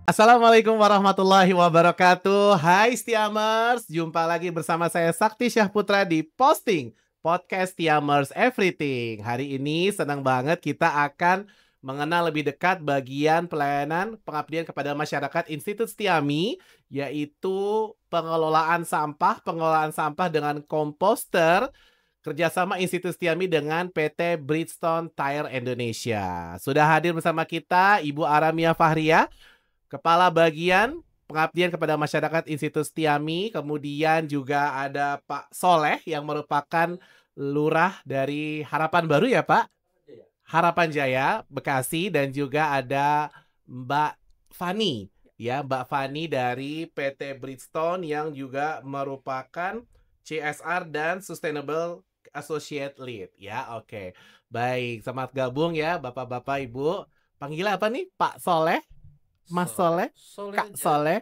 Assalamualaikum warahmatullahi wabarakatuh. Hai Stiamers, jumpa lagi bersama saya Sakti Syahputra di Posting Podcast Stiamers Everything. Hari ini senang banget kita akan mengenal lebih dekat bagian pelayanan pengabdian kepada masyarakat Institut Stiami, yaitu pengelolaan sampah dengan komposter kerjasama Institut Stiami dengan PT Bridgestone Tire Indonesia. Sudah hadir bersama kita Ibu Aramia Fahria, Kepala Bagian Pengabdian kepada Masyarakat Institut Stiami. Kemudian juga ada Pak Soleh yang merupakan Lurah dari Harapan Baru ya Pak? Harapan Jaya, Bekasi. Dan juga ada Mbak Fani. Ya, Mbak Fani dari PT Bridgestone yang juga merupakan CSR dan Sustainable Associate Lead. Ya, oke. Baik, selamat gabung ya Bapak-Bapak, Ibu. Panggil apa nih? Pak Soleh? Mas Soleh, Kak aja. Soleh,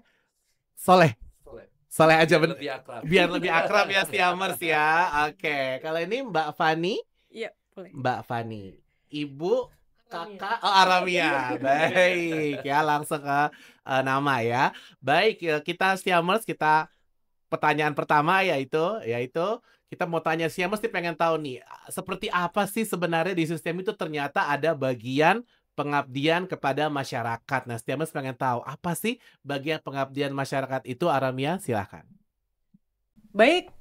Soleh, Soleh. Soleh aja Biar lebih akrab. biar lebih akrab ya Stiamers ya. Oke, kalau ini Mbak Fani, Iya, boleh. Mbak Fani, Ibu, Kakak, Aramia. Baik ya, langsung ke nama ya. Baik, kita Stiamers, kita pertanyaan pertama yaitu kita mau tanya Stiamers, mesti pengen tahu nih, seperti apa sih sebenarnya di sistem itu ternyata ada bagian pengabdian kepada masyarakat. Nah, Stiamers pengen tahu apa sih bagian pengabdian masyarakat itu, Aramia? Silahkan. Baik,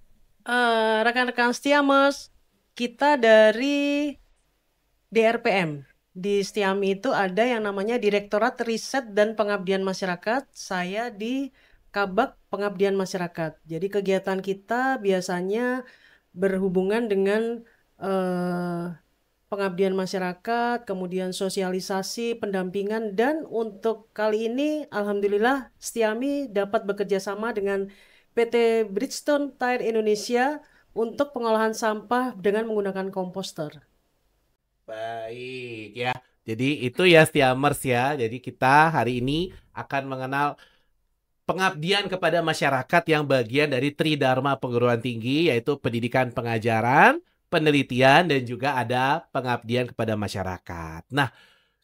rekan-rekan Stiamers, kita dari DRPM. Di Stiami itu ada yang namanya Direktorat Riset dan Pengabdian Masyarakat. Saya di Kabak Pengabdian Masyarakat. Jadi kegiatan kita biasanya berhubungan dengan pengabdian masyarakat, kemudian sosialisasi, pendampingan, dan untuk kali ini alhamdulillah Stiami dapat bekerja sama dengan PT Bridgestone Tire Indonesia untuk pengolahan sampah dengan menggunakan komposter. Baik ya. Jadi itu ya Stiamers ya. Jadi kita hari ini akan mengenal pengabdian kepada masyarakat yang bagian dari Tridharma Perguruan Tinggi, yaitu pendidikan pengajaran, penelitian, dan juga ada pengabdian kepada masyarakat. Nah,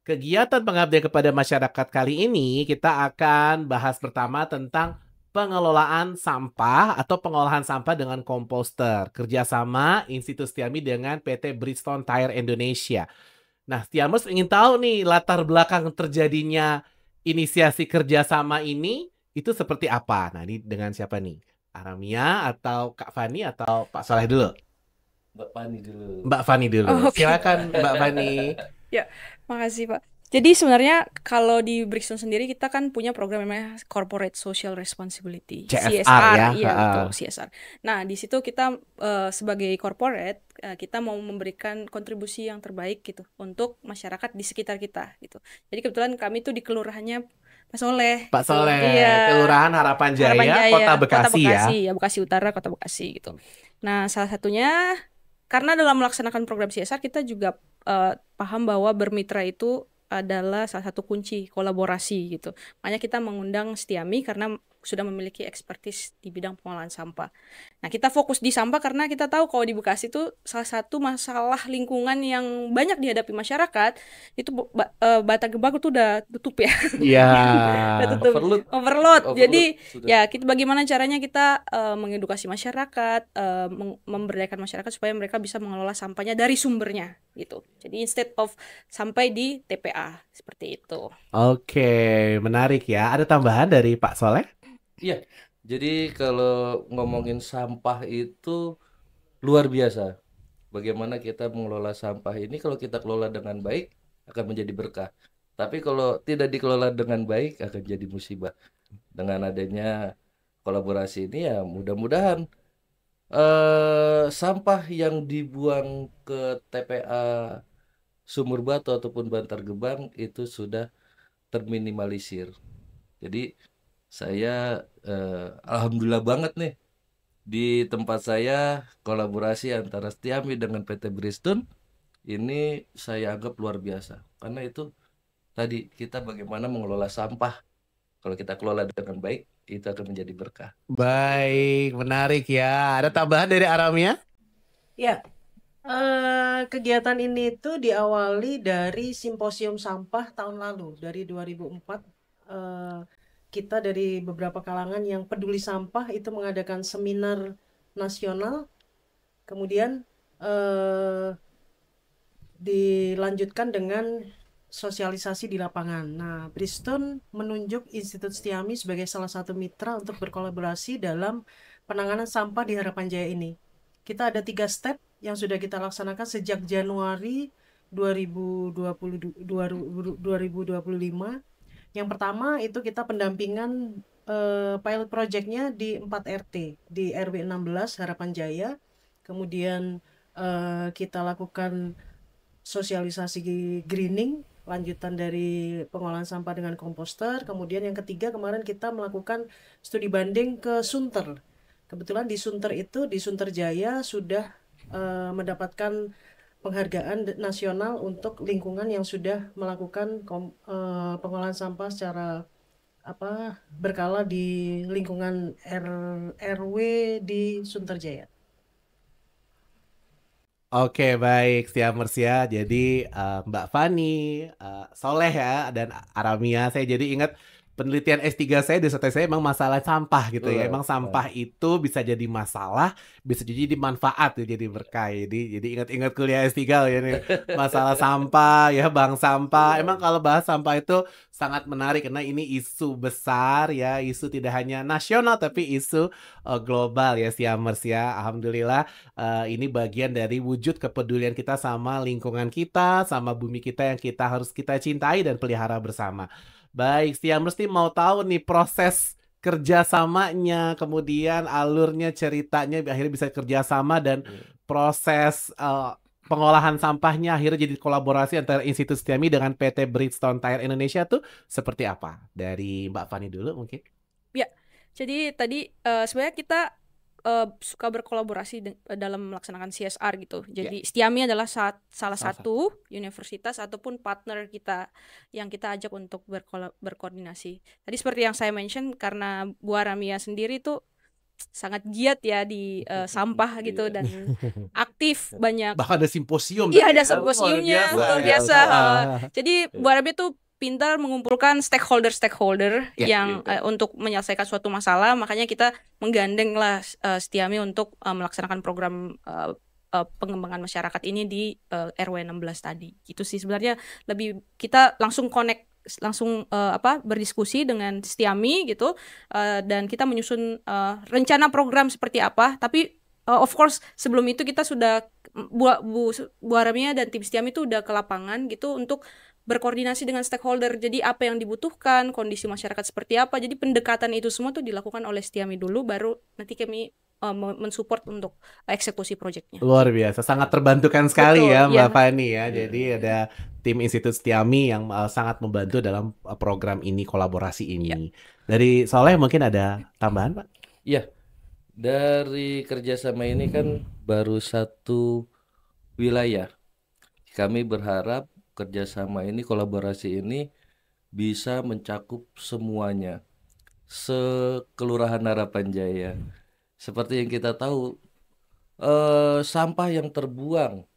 kegiatan pengabdian kepada masyarakat kali ini kita akan bahas pertama tentang pengelolaan sampah atau pengolahan sampah dengan komposter, kerjasama Institut Stiami dengan PT Bridgestone Tire Indonesia. Nah, Stiamers ingin tahu nih latar belakang terjadinya inisiasi kerjasama ini itu seperti apa? Nah, ini dengan siapa nih? Aramia atau Kak Fani atau Pak Saleh dulu? Mbak Fani dulu. Mbak Fani dulu. Oh, oke. Silakan Mbak Fani. Ya, makasih Pak. Jadi sebenarnya kalau di Bridgestone sendiri kita kan punya program namanya Corporate Social Responsibility, CSR ya. iya betul, CSR. Nah, di situ kita sebagai corporate kita mau memberikan kontribusi yang terbaik gitu untuk masyarakat di sekitar kita gitu. Jadi kebetulan kami tuh di kelurahannya Pak Soleh. Pak gitu. Soleh, Iya. Kelurahan Harapan Jaya, Kota Bekasi ya. Ya, Bekasi Utara, Kota Bekasi gitu. Nah, salah satunya karena dalam melaksanakan program CSR kita juga paham bahwa bermitra itu adalah salah satu kunci kolaborasi gitu. Makanya kita mengundang Stiami karena sudah memiliki expertise di bidang pengolahan sampah. Nah, kita fokus di sampah karena kita tahu kalau di Bekasi itu salah satu masalah lingkungan yang banyak dihadapi masyarakat itu Bata Gebang itu udah tutup ya. Iya. Udah tutup. Overload. Overload. Jadi sudah. ya kita bagaimana caranya kita mengedukasi masyarakat, memberdayakan masyarakat supaya mereka bisa mengelola sampahnya dari sumbernya gitu. Jadi instead of sampai di TPA seperti itu. Oke, menarik ya. Ada tambahan dari Pak Soleh? Iya. Jadi kalau ngomongin sampah itu luar biasa. Bagaimana kita mengelola sampah ini, kalau kita kelola dengan baik akan menjadi berkah. Tapi kalau tidak dikelola dengan baik akan jadi musibah. Dengan adanya kolaborasi ini ya mudah-mudahan sampah yang dibuang ke TPA Sumur Batu ataupun Bantar Gebang itu sudah terminimalisir. Jadi saya alhamdulillah banget nih, di tempat saya kolaborasi antara Stiami dengan PT Bridgestone ini saya anggap luar biasa. Karena itu tadi kita bagaimana mengelola sampah. Kalau kita kelola dengan baik itu akan menjadi berkah. Baik, menarik ya. Ada tambahan dari Aramia? Ya, kegiatan ini tuh diawali dari simposium sampah tahun lalu, dari 2004 kita dari beberapa kalangan yang peduli sampah itu mengadakan seminar nasional, kemudian dilanjutkan dengan sosialisasi di lapangan. Nah, Bridgestone menunjuk Institut Setiami sebagai salah satu mitra untuk berkolaborasi dalam penanganan sampah di Harapan Jaya ini. Kita ada 3 step yang sudah kita laksanakan sejak Januari 2025. Yang pertama itu kita pendampingan pilot projectnya di 4 RT, di RW 16 Harapan Jaya. Kemudian kita lakukan sosialisasi greening, lanjutan dari pengolahan sampah dengan komposter. Kemudian yang ketiga kemarin kita melakukan studi banding ke Sunter. Kebetulan di Sunter itu, di Sunter Jaya sudah mendapatkan penghargaan nasional untuk lingkungan yang sudah melakukan pengolahan sampah secara berkala di lingkungan RW di Sunter Jaya. Oke, baik, Stiamers ya. Jadi Mbak Fani, Soleh ya, dan Aramia. Saya jadi ingat penelitian S3 saya di STS saya emang masalah sampah gitu ya. Emang sampah itu bisa jadi masalah, bisa jadi manfaat ya, jadi berkah. Jadi ingat-ingat kuliah S3 ya nih. Masalah sampah ya, bank sampah. Emang kalau bahas sampah itu sangat menarik karena ini isu besar ya, isu tidak hanya nasional tapi isu global ya, Stiamers ya. Alhamdulillah ini bagian dari wujud kepedulian kita sama lingkungan kita, sama bumi kita yang harus kita cintai dan pelihara bersama. Baik, Stiamers nih mau tahu nih proses kerjasamanya, kemudian alurnya, ceritanya akhirnya bisa kerjasama dan proses pengolahan sampahnya akhirnya jadi kolaborasi antara Institut Setiami dengan PT Bridgestone Tire Indonesia tuh seperti apa? Dari Mbak Fani dulu mungkin. Ya, jadi tadi sebenarnya kita suka berkolaborasi dalam melaksanakan CSR gitu. Jadi Setiami adalah salah satu universitas ataupun partner kita yang kita ajak untuk berkoordinasi. Tadi seperti yang saya mention, karena Bu Aramia sendiri tuh sangat giat ya di sampah gitu dan aktif banyak. Bahkan ada simposium. Iya, ada simposiumnya luar biasa. Jadi Bu Aramia tuh pintar mengumpulkan stakeholder yang untuk menyelesaikan suatu masalah. Makanya kita menggandeng lah Setiami untuk melaksanakan program pengembangan masyarakat ini di RW 16 tadi. Gitu sih sebenarnya, lebih kita langsung connect, langsung berdiskusi dengan Setiami gitu, dan kita menyusun rencana program seperti apa. Tapi of course sebelum itu kita sudah Bu Aramia dan tim Setiami itu udah ke lapangan gitu untuk berkoordinasi dengan stakeholder. Jadi apa yang dibutuhkan, kondisi masyarakat seperti apa. Jadi pendekatan itu semua tuh dilakukan oleh Setiami dulu, baru nanti kami mensupport untuk eksekusi proyeknya. Luar biasa, sangat terbantukan sekali. Betul, ya Mbak Fani ya. Jadi ada tim Institut Setiami yang sangat membantu dalam program ini, kolaborasi ini. Dari Soleh mungkin ada tambahan, Pak? Iya, dari kerjasama ini kan baru satu wilayah. Kami berharap kerjasama ini, kolaborasi ini bisa mencakup semuanya, sekelurahan Harapan Jaya. Seperti yang kita tahu, sampah yang terbuang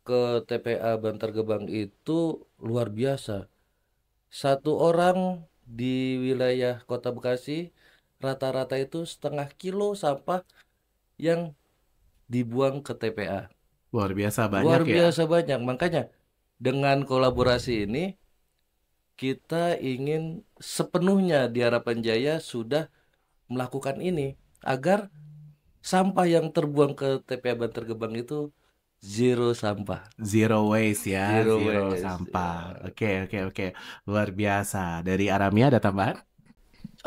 ke TPA Bantar Gebang itu luar biasa. Satu orang di wilayah Kota Bekasi rata-rata itu 0,5 kilo sampah yang dibuang ke TPA. Luar biasa banyak. Luar biasa banyak. Makanya dengan kolaborasi ini kita ingin sepenuhnya di Harapan Jaya sudah melakukan ini agar sampah yang terbuang ke TPA Bantar Gebang itu zero sampah. Zero waste ya. Zero waste, sampah. Ya. Oke. Luar biasa. Dari Aramia ada tambahan?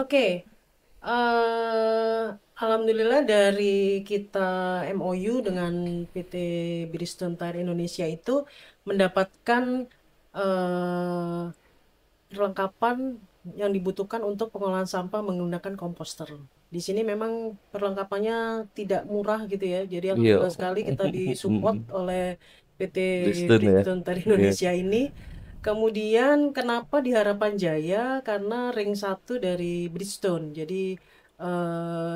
Oke. Alhamdulillah dari kita MOU dengan PT Bridgestone Tire Indonesia itu mendapatkan perlengkapan yang dibutuhkan untuk pengolahan sampah menggunakan komposter. Di sini memang perlengkapannya tidak murah gitu ya. Jadi alhamdulillah sekali kita disupport oleh PT Bridgestone Tire Indonesia ini. Kemudian kenapa di Harapan Jaya? Karena ring 1 dari Bridgestone. Jadi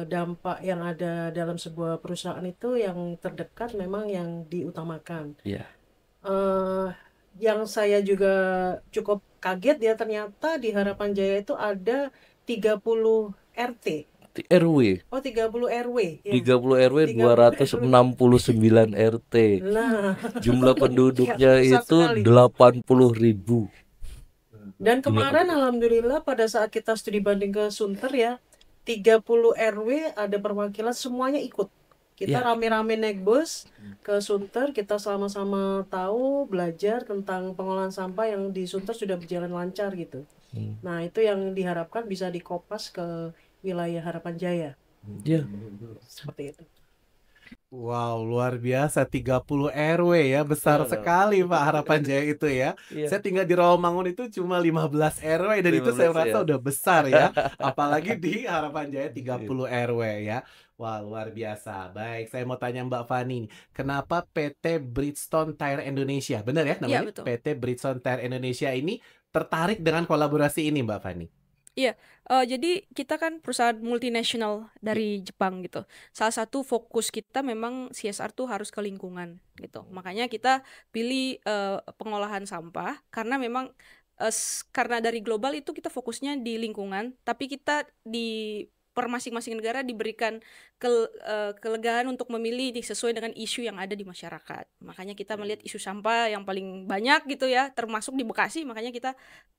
dampak yang ada dalam sebuah perusahaan itu yang terdekat memang yang diutamakan. Yang saya juga cukup kaget ya, ternyata di Harapan Jaya itu ada 30 RT. RW. Oh, 30 RW ya. 30 RW 30 269 RT. Nah, Jumlah penduduknya besar itu sekali. 80.000. Dan Jumlah kemarin penduduk. alhamdulillah pada saat kita studi banding ke Sunter ya, 30 RW ada perwakilan semuanya ikut. Kita Ya. rame-rame naik bus ke Sunter, kita sama-sama tahu, belajar tentang pengolahan sampah yang di Sunter sudah berjalan lancar gitu. Nah, itu yang diharapkan bisa dikopas ke wilayah Harapan Jaya. Ya. Seperti itu. Wow, luar biasa 30 RW ya, besar sekali Pak Harapan Jaya itu ya. Iya. Saya tinggal di Rawamangun itu cuma 15 RW dan itu saya 15 merasa ya. udah besar ya. Apalagi di Harapan Jaya 30 RW ya. Wah, luar biasa. Baik, saya mau tanya Mbak Fani nih. Kenapa PT Bridgestone Tire Indonesia, benar ya namanya? betul. PT Bridgestone Tire Indonesia ini tertarik dengan kolaborasi ini Mbak Fani? Jadi kita kan perusahaan multinasional dari Jepang gitu. Salah satu fokus kita memang CSR tuh harus ke lingkungan gitu. Makanya kita pilih pengolahan sampah karena memang karena dari global itu kita fokusnya di lingkungan, tapi kita di per masing-masing negara diberikan kelegaan untuk memilih sesuai dengan isu yang ada di masyarakat. Makanya kita melihat isu sampah yang paling banyak gitu ya, termasuk di Bekasi, makanya kita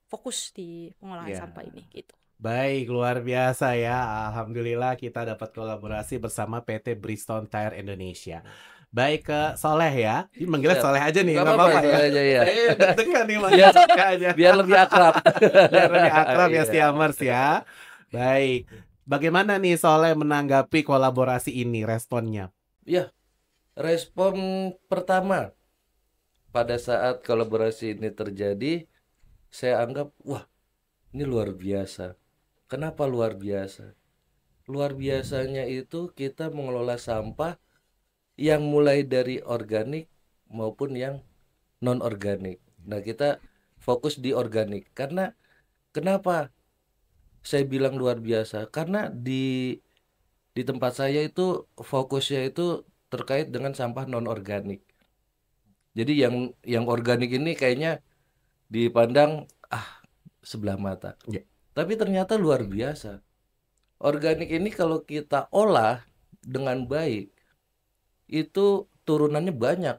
fokus di pengolahan Ya. sampah ini gitu. Baik, luar biasa ya. Alhamdulillah kita dapat kolaborasi bersama PT Bridgestone Tire Indonesia. Baik, ke Soleh ya. Ini manggilnya Siap. Soleh aja nih, Nggak nggak apa-apa, apa-apa ya. Soleh aja ya. Saya deg-degan nih manggil Biar- Soleh aja. Biar lebih akrab. Biar lebih akrab ya Iya. Stiamers ya. Baik. Bagaimana nih Soleh menanggapi kolaborasi ini, responnya? Respon pertama pada saat kolaborasi ini terjadi, saya anggap, wah, ini luar biasa. Kenapa luar biasa? Luar biasanya itu kita mengelola sampah yang mulai dari organik maupun yang non-organik. Nah, kita fokus di organik. Karena kenapa saya bilang luar biasa? Karena di tempat saya itu fokusnya itu terkait dengan sampah non-organik. Jadi yang organik ini kayaknya dipandang sebelah mata. Ya. Tapi ternyata luar biasa. Organik ini kalau kita olah dengan baik, itu turunannya banyak.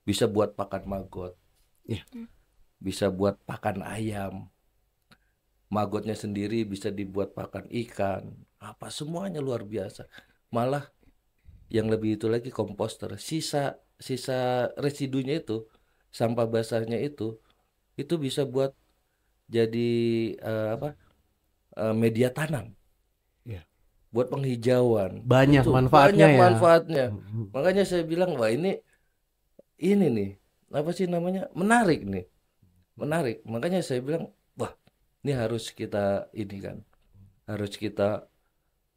Bisa buat pakan maggot. Ya. Bisa buat pakan ayam. Maggotnya sendiri bisa dibuat pakan ikan. Apa semuanya luar biasa. Malah yang lebih itu lagi komposter. Sisa residunya itu, sampah basahnya itu bisa buat jadi media tanam. Ya. Buat penghijauan. Banyak Itu manfaatnya banyak ya. manfaatnya. Mhm. Makanya saya bilang, wah ini nih, apa sih namanya? Menarik nih. Menarik. Makanya saya bilang, wah, ini harus kita ini kan. Harus kita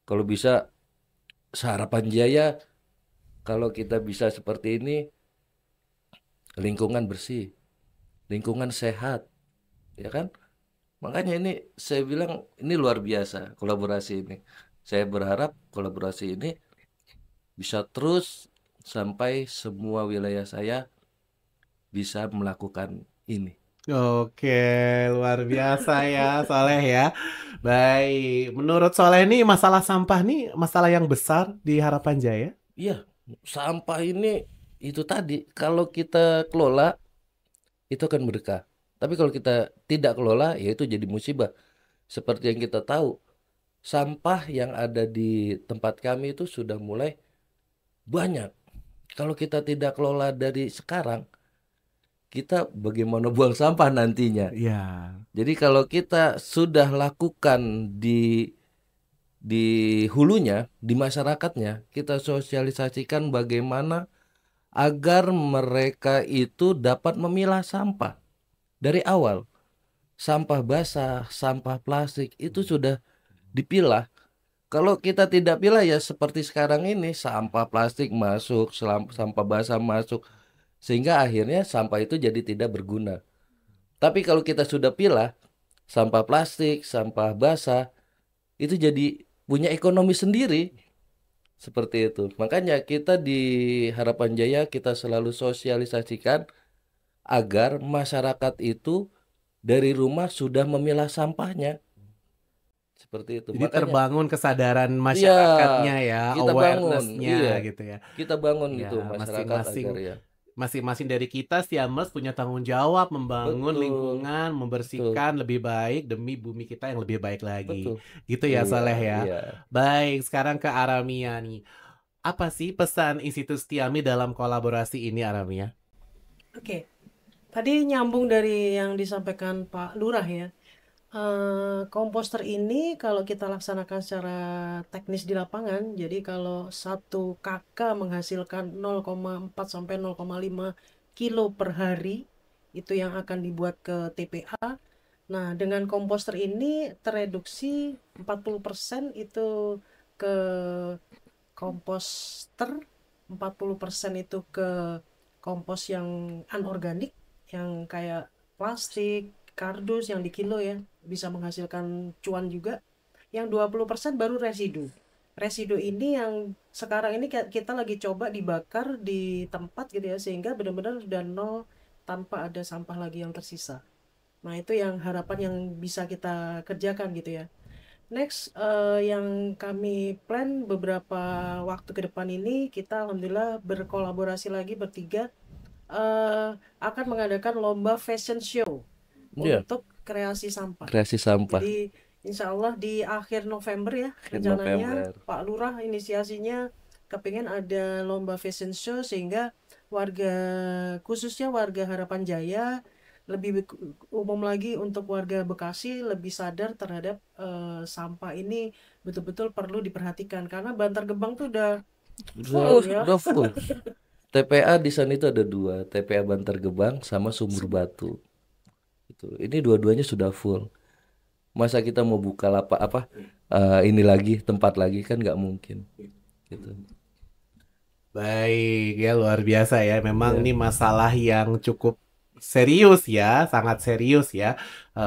kalau bisa Harapan Jaya, kalau kita bisa seperti ini, lingkungan bersih, lingkungan sehat, ya kan? Makanya ini saya bilang ini luar biasa kolaborasi ini. Saya berharap kolaborasi ini bisa terus sampai semua wilayah saya bisa melakukan ini. Oke, luar biasa ya Soleh ya. Baik, menurut Soleh nih masalah sampah nih masalah yang besar di Harapan Jaya? Iya, sampah ini itu tadi kalau kita kelola itu akan berkah. Tapi kalau kita tidak kelola ya itu jadi musibah. Seperti yang kita tahu, sampah yang ada di tempat kami itu sudah mulai banyak. Kalau kita tidak kelola dari sekarang, kita bagaimana buang sampah nantinya. Iya. Jadi kalau kita sudah lakukan di hulunya, di masyarakatnya, kita sosialisasikan bagaimana agar mereka itu dapat memilah sampah dari awal. Sampah basah, sampah plastik itu sudah dipilah. Kalau kita tidak pilah ya seperti sekarang ini, sampah plastik masuk, sampah basah masuk, sehingga akhirnya sampah itu jadi tidak berguna. Tapi kalau kita sudah pilah, sampah plastik, sampah basah, itu jadi punya ekonomi sendiri. Seperti itu. Makanya kita di Harapan Jaya kita selalu sosialisasikan agar masyarakat itu dari rumah sudah memilah sampahnya. Seperti itu. Jadi Makanya terbangun kesadaran iya, masyarakatnya ya, kita bangun, awareness-nya iya, gitu ya. kita bangun Ya, gitu masyarakat masing-masing agar ya. masing-masing dari kita Stiamers punya tanggung jawab membangun Betul, lingkungan, betul, membersihkan lebih baik demi bumi kita yang lebih baik lagi. betul. Gitu ya Iya, Soleh ya. iya. Baik, sekarang ke Aramia nih. Apa sih pesan Institut Stiami dalam kolaborasi ini Aramia? Oke, tadi nyambung dari yang disampaikan Pak Lurah ya. Komposter ini kalau kita laksanakan secara teknis di lapangan, jadi kalau 1 KK menghasilkan 0,4 sampai 0,5 kilo per hari, itu yang akan dibuat ke TPA. Nah, dengan komposter ini tereduksi 40% itu ke komposter, 40% itu ke kompos yang anorganik, yang kayak plastik, kardus yang di kilo ya, bisa menghasilkan cuan juga. Yang 20% baru residu. Residu ini yang sekarang ini kita lagi coba dibakar di tempat gitu ya, sehingga benar-benar sudah nol tanpa ada sampah lagi yang tersisa. Nah, itu yang harapan yang bisa kita kerjakan gitu ya. Next, yang kami plan beberapa waktu ke depan ini, kita alhamdulillah berkolaborasi lagi bertiga, akan mengadakan lomba fashion show Iya, untuk kreasi sampah. kreasi sampah. Jadi insya Allah di akhir November ya, Akhir rencananya November. Pak Lurah inisiasinya kepingin ada lomba fashion show sehingga warga, khususnya warga Harapan Jaya, lebih umum lagi untuk warga Bekasi lebih sadar terhadap sampah ini betul-betul perlu diperhatikan karena Bantar Gebang tuh udah full ya. Udah full. TPA di sana itu ada 2, TPA Bantar Gebang sama Sumur Batu. Itu. Ini dua-duanya sudah full. Masa kita mau buka ini lagi, tempat lagi kan nggak mungkin. Gitu. Baik, ya luar biasa ya. Memang Ya. ini masalah yang cukup serius ya, sangat serius ya,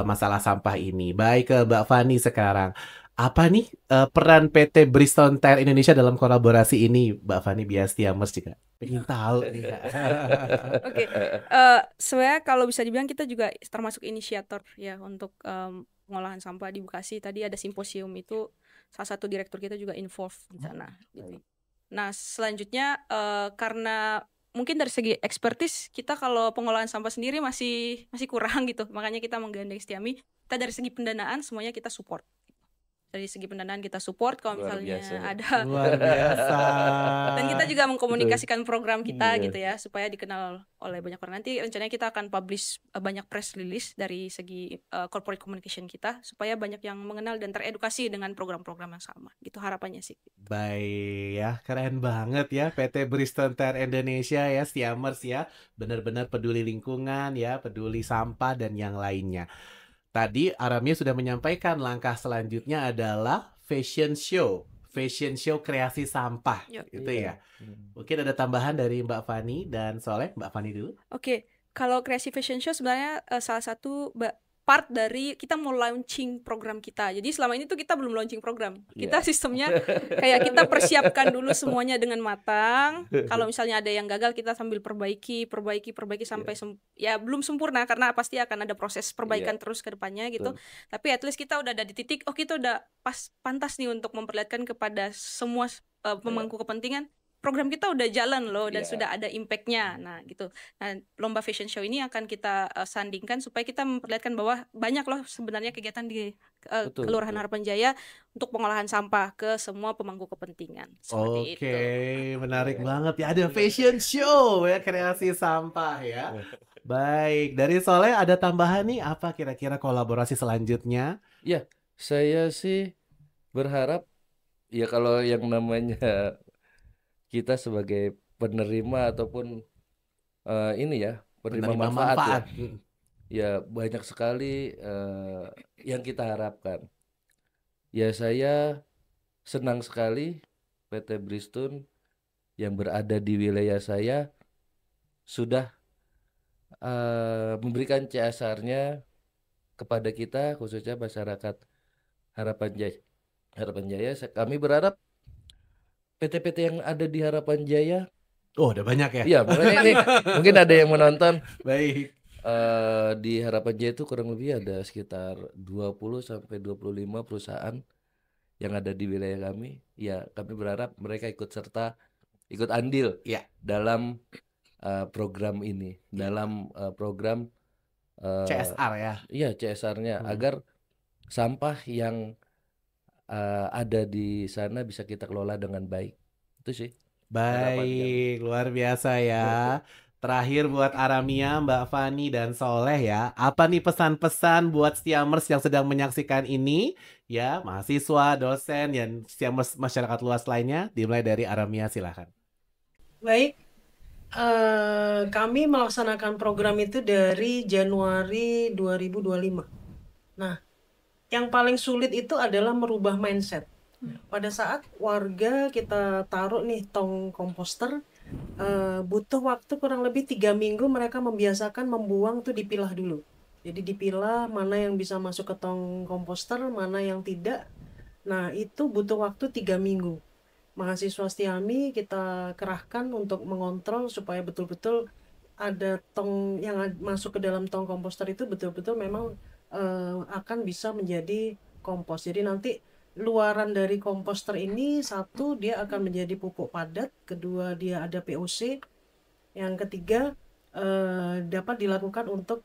masalah sampah ini. Baik, ke Mbak Fani sekarang. Apa nih peran PT Bridgestone Tire Indonesia dalam kolaborasi ini, Mbak Fani Biastiamers juga? Pengen tahu nih. Kak. Oke, sebenarnya kalau bisa dibilang kita juga termasuk inisiator ya untuk pengolahan sampah di Bekasi. Tadi ada simposium itu, salah satu direktur kita juga involved di sana. Gitu. Nah, selanjutnya karena mungkin dari segi expertise kita kalau pengolahan sampah sendiri masih kurang gitu, makanya kita menggandeng Stiami. Kita dari segi pendanaan semuanya kita support. Dari segi pendanaan kita support kalau Luar misalnya biasa. ada. Luar biasa. Dan kita juga mengkomunikasikan program kita Iya. gitu ya supaya dikenal oleh banyak orang. Nanti rencananya kita akan publish banyak press release dari segi corporate communication kita supaya banyak yang mengenal dan teredukasi dengan program-program yang sama. Gitu harapannya sih. Baik ya, keren banget ya PT Bridgestone Tire Indonesia ya, Stiamers ya. Benar-benar peduli lingkungan ya, peduli sampah dan yang lainnya. Tadi Aramia sudah menyampaikan langkah selanjutnya adalah fashion show kreasi sampah Yuk. gitu Iya. ya. Mungkin ada tambahan dari Mbak Fani dan Soleh. Mbak Fani dulu. Oke, kalau kreasi fashion show sebenarnya salah satu part dari kita mau launching program kita. Jadi selama ini tuh kita belum launching program. Kita sistemnya kayak kita persiapkan dulu semuanya dengan matang. Kalau misalnya ada yang gagal kita sambil perbaiki sampai ya belum sempurna karena pasti akan ada proses perbaikan terus ke depannya gitu. Tapi at least kita udah ada di titik, kita udah pantas nih untuk memperlihatkan kepada semua pemangku kepentingan. Program kita udah jalan loh dan sudah ada impact-nya. Nah, gitu. Nah, lomba fashion show ini akan kita sandingkan supaya kita memperlihatkan bahwa banyak loh sebenarnya kegiatan di Kelurahan Harapan Jaya untuk pengolahan sampah ke semua pemangku kepentingan. Seperti itu. Oke, menarik banget ya. Ada fashion show ya, kreasi sampah ya. Baik, dari Soleh ada tambahan nih, apa kira-kira kolaborasi selanjutnya? Ya, saya sih berharap ya kalau yang namanya kita sebagai penerima ataupun penerima manfaat. Ya banyak sekali yang kita harapkan. Ya saya senang sekali PT Bridgestone yang berada di wilayah saya sudah memberikan CSR-nya kepada kita khususnya masyarakat Harapan Jaya. Kami berharap PT-PT yang ada di Harapan Jaya. Oh, udah banyak ya? Iya, makanya ini mungkin ada yang menonton. Baik. Di Harapan Jaya itu kurang lebih ada sekitar 20 sampai 25 perusahaan yang ada di wilayah kami. Ya, kami berharap mereka ikut andil Ya. dalam program ini, dalam program CSR ya. iya CSR-nya, agar sampah yang ada di sana bisa kita kelola dengan baik. Itu sih harapan kami. Baik, luar biasa ya. Terakhir buat Aramia, Mbak Fani dan Soleh ya. Apa nih pesan-pesan buat Stiamers yang sedang menyaksikan ini? Ya, mahasiswa, dosen, dan Stiamers masyarakat luas lainnya. Dimulai dari Aramia, silahkan. Baik, kami melaksanakan program itu dari Januari 2025. Nah, yang paling sulit itu adalah merubah mindset. Pada saat warga kita taruh nih tong komposter, butuh waktu kurang lebih 3 minggu mereka membiasakan membuang tuh dipilah dulu. Jadi dipilah mana yang bisa masuk ke tong komposter, mana yang tidak. Nah, itu butuh waktu 3 minggu. Mahasiswa Stiami kita kerahkan untuk mengontrol supaya betul-betul ada tong yang masuk ke dalam tong komposter itu betul-betul memang akan bisa menjadi kompos. Jadi nanti luaran dari komposter ini, satu dia akan menjadi pupuk padat, kedua dia ada POC, yang ketiga dapat dilakukan untuk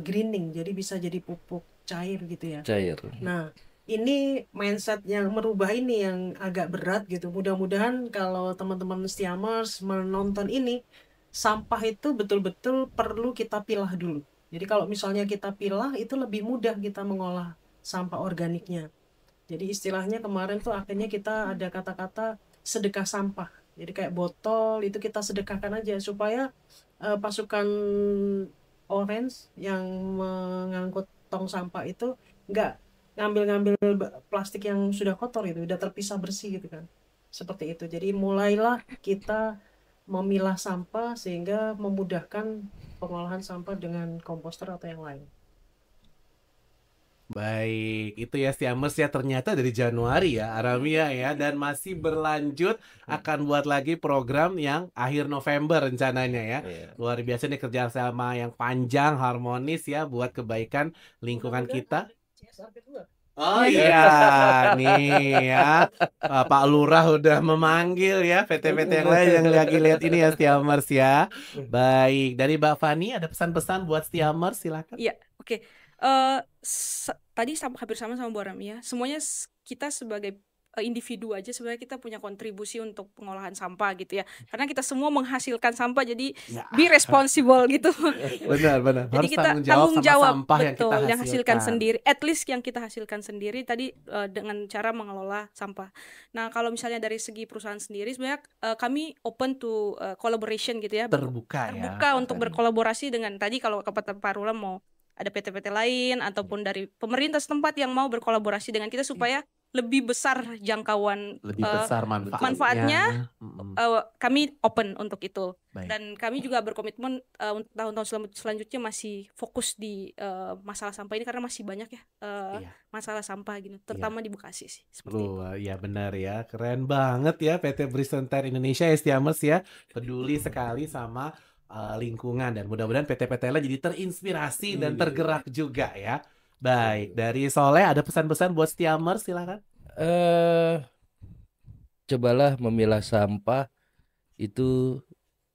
greening, jadi bisa jadi pupuk cair gitu ya. Cair. Nah, ini mindset yang merubah ini yang agak berat gitu. Mudah-mudahan kalau teman-teman Stiamers menonton ini, sampah itu betul-betul perlu kita pilah dulu. Jadi kalau misalnya kita pilah, itu lebih mudah kita mengolah sampah organiknya. Jadi istilahnya kemarin tuh akhirnya kita ada kata-kata sedekah sampah. Jadi kayak botol itu kita sedekahkan aja supaya pasukan orange yang mengangkut tong sampah itu nggak ngambil-ngambil plastik yang sudah kotor itu, udah terpisah bersih gitu kan. Seperti itu. Jadi mulailah kita memilah sampah sehingga memudahkan pengolahan sampah dengan komposter atau yang lain. Baik, itu ya Stiamers ya, ternyata dari Januari ya Aramia ya, dan masih berlanjut akan buat lagi program yang akhir November rencananya ya. Iya. Luar biasa nih kerjasama yang panjang, harmonis ya buat kebaikan lingkungan kita. Oh iya, nih ya Pak Lurah udah memanggil ya PT-PT yang lain yang lagi lihat ini ya Stiamers ya. Baik, dari Mbak Fani ada pesan-pesan buat Stiamers, silakan. Iya, oke. Tadi hampir sama Bu Aramia. Semuanya kita sebagai individu aja sebenarnya kita punya kontribusi untuk pengolahan sampah gitu ya. Karena kita semua menghasilkan sampah, jadi Ya. be responsible gitu. Benar. Jadi Harus kita tanggung jawab sama sampah yang betul, kita yang hasilkan hasilkan. sendiri, at least yang kita hasilkan sendiri tadi dengan cara mengelola sampah. Nah, kalau misalnya dari segi perusahaan sendiri sebenarnya kami open to collaboration gitu ya. Terbuka ya. Untuk berkolaborasi dengan tadi kalau Kabupaten Parula mau ada PT-PT lain ataupun dari pemerintah setempat yang mau berkolaborasi dengan kita supaya lebih besar jangkauan Lebih besar manfaatnya. Kami open untuk itu. Baik. Dan kami juga berkomitmen untuk tahun-tahun selanjutnya masih fokus di masalah sampah ini karena masih banyak ya Iya. masalah sampah gitu, terutama di Bekasi sih seperti itu. Ya benar ya, keren banget ya PT Bridgestone Tire Indonesia ya Stiamers ya, peduli sekali sama lingkungan, dan mudah-mudahan PT-PT lain jadi terinspirasi dan tergerak juga ya. Baik, dari Soleh ada pesan-pesan buat Stiamers, silakan. Cobalah memilah sampah itu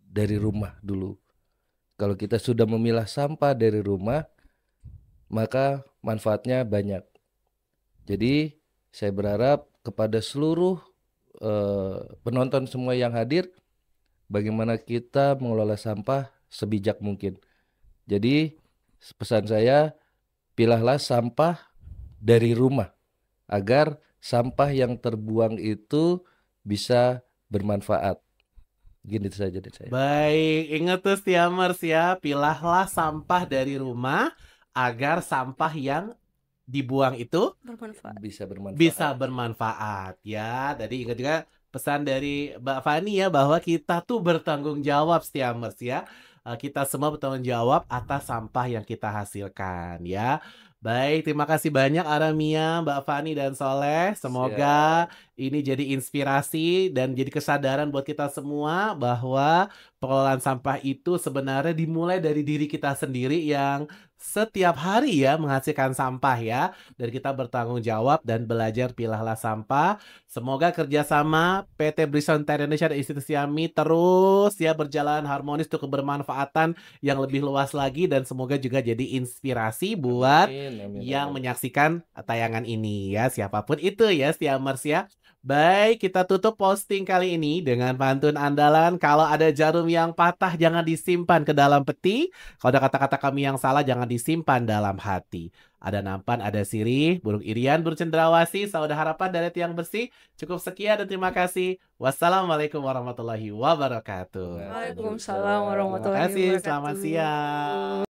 dari rumah dulu. Kalau kita sudah memilah sampah dari rumah, maka manfaatnya banyak. Jadi saya berharap kepada seluruh penonton semua yang hadir, bagaimana kita mengelola sampah sebijak mungkin. Jadi pesan saya, pilahlah sampah dari rumah agar sampah yang terbuang itu bisa bermanfaat. Gini saja dari saya. Baik, ingat tuh Stiamers ya, pilahlah sampah dari rumah agar sampah yang dibuang itu bisa bermanfaat ya. Tadi ingat juga pesan dari Mbak Fani ya, bahwa kita tuh bertanggung jawab Stiamers ya. Kita semua bertanggung jawab atas sampah yang kita hasilkan ya. Baik, terima kasih banyak Aramia, Mbak Fani dan Soleh. Semoga ini jadi inspirasi dan jadi kesadaran buat kita semua bahwa pengelolaan sampah itu sebenarnya dimulai dari diri kita sendiri yang setiap hari ya menghasilkan sampah ya. Dan kita bertanggung jawab dan belajar pilahlah sampah. Semoga kerjasama PT Bridgestone Tire Indonesia dan Institusi AMI terus ya berjalan harmonis untuk kebermanfaatan yang lebih luas lagi dan semoga juga jadi inspirasi buat yang menyaksikan tayangan ini ya, siapapun itu ya, Stiamers ya. Baik, kita tutup posting kali ini dengan pantun andalan. Kalau ada jarum yang patah jangan disimpan ke dalam peti. Kalau ada kata-kata kami yang salah jangan disimpan dalam hati. Ada nampan, ada sirih, burung irian, burung cendrawasih, sauda harapan dari tiang bersih. Cukup sekian dan terima kasih. Wassalamualaikum warahmatullahi wabarakatuh. Waalaikumsalam Terima warahmatullahi kasih, wabarakatuh. selamat siang.